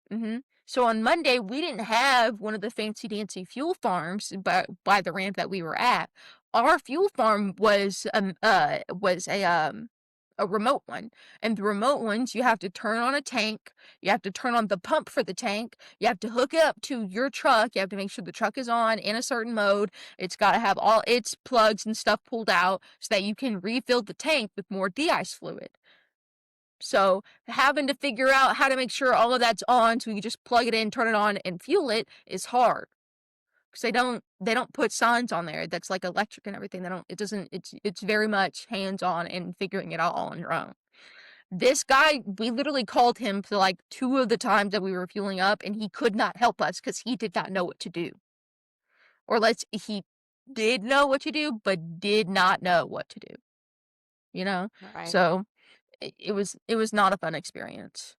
B: together. So on Monday, we didn't have one of the fancy dancy fuel farms by the ramp that we were at. Our fuel farm was a remote one. And the remote ones, you have to turn on a tank, you have to turn on the pump for the tank, you have to hook it up to your truck, you have to make sure the truck is on in a certain mode. It's got to have all its plugs and stuff pulled out so that you can refill the tank with more de-ice fluid. So having to figure out how to make sure all of that's on so you can just plug it in, turn it on, and fuel it is hard. Because they don't put signs on there that's like electric and everything. It's very much hands on and figuring it out all on your own. This guy, we literally called him for like 2 of the times that we were fueling up, and he could not help us because he did not know what to do. He did know what to do, but did not know what to do.
A: Right.
B: So it was not a fun experience.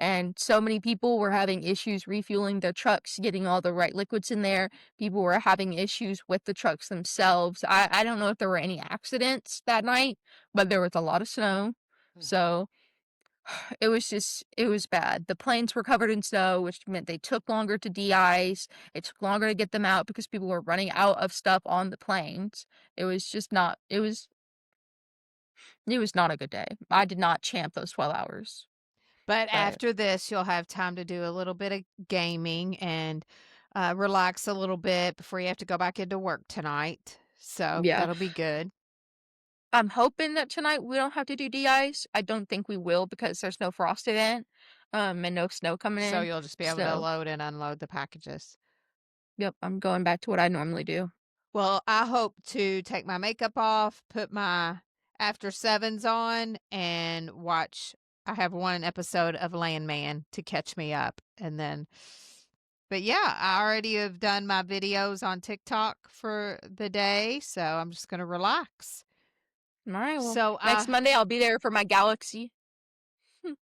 B: And so many people were having issues refueling their trucks, getting all the right liquids in there. People were having issues with the trucks themselves. I don't know if there were any accidents that night, but there was a lot of snow.
A: Mhm.
B: So it was bad. The planes were covered in snow, which meant they took longer to de-ice. It took longer to get them out because people were running out of stuff on the planes. It was just not, it was not a good day. I did not champ those 12 hours,
A: But
B: but
A: after this, you'll have time to do a little bit of gaming and relax a little bit before you have to go back into work tonight. So
B: yeah.
A: that'll be good.
B: I'm hoping that tonight we don't have to do de-ice. I don't think we will because there's no frost event, and no snow coming
A: So
B: in.
A: you'll just be able to
B: So,
A: load and unload the packages.
B: yep, I'm going back to what I normally do.
A: Well, I hope to take my makeup off, put my after sevens on, and watch. I have one episode of Landman to catch me up. And then, but yeah, I already have done my videos on TikTok for the day. So I'm just going to relax.
B: All right, well,
A: So,
B: next Monday I'll be there for my Galaxy.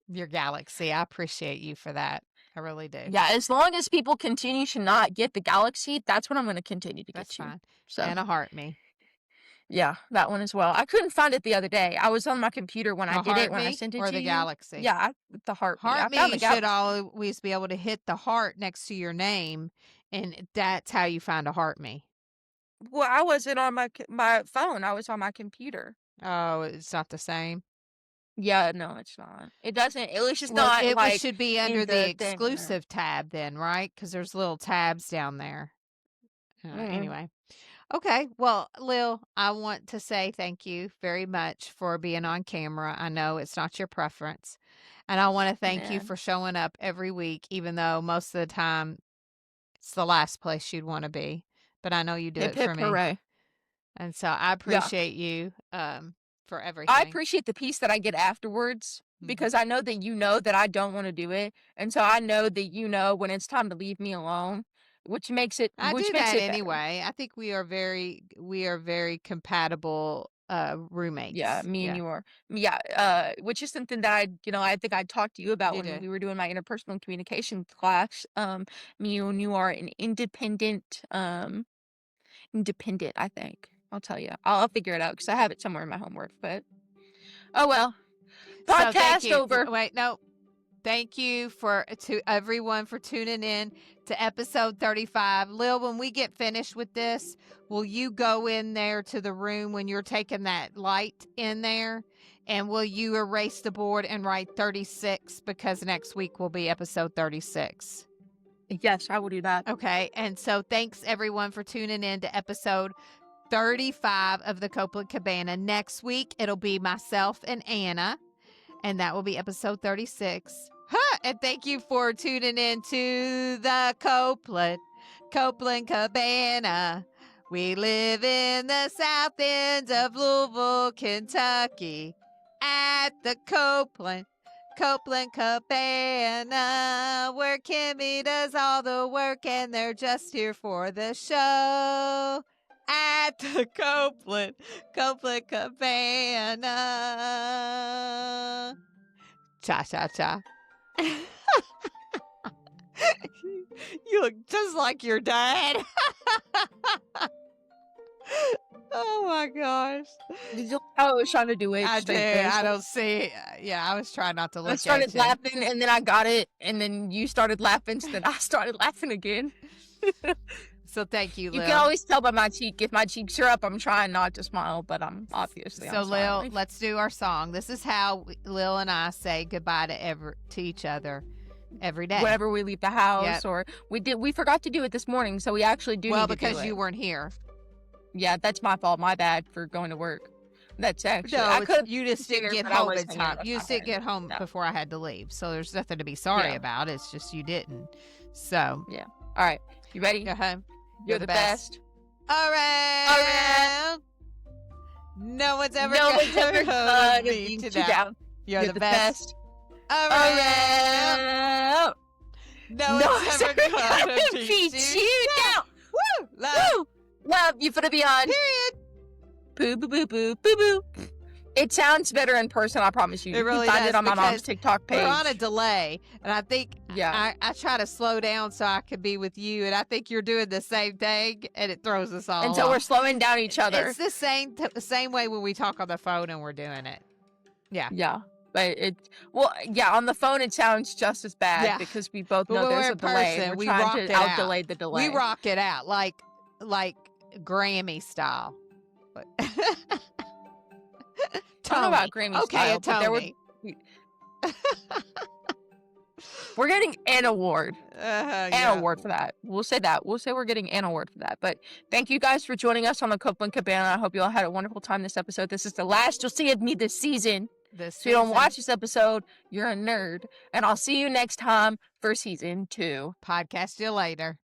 A: your galaxy, I appreciate you for that. I really do.
B: Yeah, as long as people continue to not get the Galaxy, that's what I'm going to continue to
A: That's
B: get you.
A: fine.
B: So,
A: And a heart me.
B: yeah, that one as well. I couldn't find it the other day. I was on my computer when I
A: A
B: did it,
A: heart
B: when I
A: me
B: sent it
A: or
B: to
A: the
B: you.
A: galaxy?
B: Yeah, the heart me. I
A: Heart me,
B: found the
A: you should
B: Galaxy.
A: always be able to hit the heart next to your name, and that's how you find a heart me.
B: Well, I wasn't on my phone. I was on my computer.
A: Oh, it's not the same?
B: Yeah, no, it's not. It doesn't. It was just
A: Well,
B: not like
A: should be
B: in
A: under the
B: the thing on there.
A: exclusive tab then, right? Because there's little tabs down there.
B: Mm,
A: Anyway. Okay. Well, Lil, I want to say thank you very much for being on camera. I know it's not your preference. And I want to thank you
B: man,
A: for showing up every week, even though most of the time it's the last place you'd want to be. But I know you do
B: hip
A: it for
B: hip
A: me.
B: hooray!
A: And so I
B: Yeah,
A: appreciate you for
B: I
A: everything.
B: appreciate the peace that I get afterwards
A: Mhm.
B: because I know that you know that I don't want to do it, and so I know that you know when it's time to leave me alone,
A: I
B: which
A: do
B: makes
A: that
B: it better.
A: anyway. I think we are very compatible
B: Yeah,
A: roommates.
B: me and
A: Yeah.
B: you are. Yeah, which is something that I think I talked to you about
A: You
B: when
A: do.
B: we were doing my interpersonal communication class. Me and you are an independent, I think. I'll tell you. I'll figure it out because I have it somewhere in my homework. But oh well.
A: So thank
B: Podcast
A: you.
B: over.
A: Wait, no. Thank you for to everyone for tuning in to episode 35. Lil, when we get finished with this, will you go in there to the room when you're taking that light in there And will you erase the board and write 36 because next week will be episode 36?
B: Yes, I will do that.
A: Okay. And so thanks everyone for tuning in to episode 35 of the Coplan Cabana. Next week, it'll be myself and Anna, and that will be episode 36. And thank you for tuning in to the Coplan Cabana. We live in the south end of Louisville, Kentucky, at the Coplan Cabana, where Kimmy does all the work and they're just here for the show. At the Coplan Cabana. Cha-cha-cha. You look just like your dad. Oh my gosh.
B: Did you look how I was trying to do it?
A: I
B: straight
A: did.
B: face?
A: I don't see. Yeah, I was trying not to look
B: I started
A: at you.
B: laughing, and then I got it, and then you started laughing, so then I started laughing again.
A: So thank you, Lil.
B: You can always tell by my cheek. If my cheeks are up, I'm trying not to smile, but I'm obviously.
A: So
B: I'm
A: Lil,
B: smiling.
A: let's do our song. This is how Lil and I say goodbye to each other every day.
B: Whenever we leave the house,
A: Yep.
B: or we forgot to do it this morning, so we actually do.
A: Well,
B: need to do
A: because
B: it.
A: you weren't here.
B: Yeah, that's my fault. My bad for going to work. That's actually.
A: No,
B: I could.
A: you just didn't
B: dinner,
A: get
B: but I
A: home
B: was
A: in
B: hanging
A: time.
B: out
A: You just didn't
B: there.
A: get home
B: No.
A: before I had to leave. So there's nothing to be sorry
B: Yeah.
A: about. It's just you didn't. So
B: All right, you ready?
A: go ahead.
B: You're the best.
A: Around. No one's ever
B: No one's
A: gonna
B: ever gonna beat you down.
A: You're the best. Around.
B: Around.
A: No one's ever gonna beat you
B: down.
A: Woo! Love.
B: Woo! Love you for the beyond.
A: Period.
B: Boo boo boo boo boo boo. It sounds better in person, I promise you.
A: It
B: You
A: really
B: can find
A: does,
B: it on my mom's
A: because
B: TikTok page.
A: We're on a delay, and I think
B: Yeah.
A: I try to slow down so I can be with you, and I think you're doing the same thing, and it throws us all
B: And so
A: off.
B: we're slowing down each other.
A: It's the same way when we talk on the phone and we're doing it.
B: Yeah. But on the phone it sounds just as bad
A: Yeah.
B: because we both
A: But
B: know
A: when
B: there's
A: we're
B: a
A: in
B: delay.
A: person,
B: We're
A: we
B: trying
A: rock
B: to
A: it out.
B: out-delay the delay.
A: We rock it out like Grammy style. But
B: I don't know about
A: Tony.
B: Grammy
A: Okay,
B: style,
A: a
B: but there were-
A: Tony.
B: We're getting an award.
A: Yeah.
B: An award for that. We'll say that. We'll say we're getting an award for that. But thank you guys for joining us on the Coplan Cabana. I hope you all had a wonderful time this episode. This is the last you'll see of me this season.
A: This
B: So you don't
A: season,
B: watch this episode, you're a nerd. And I'll see you next time for season 2.
A: Podcast you later.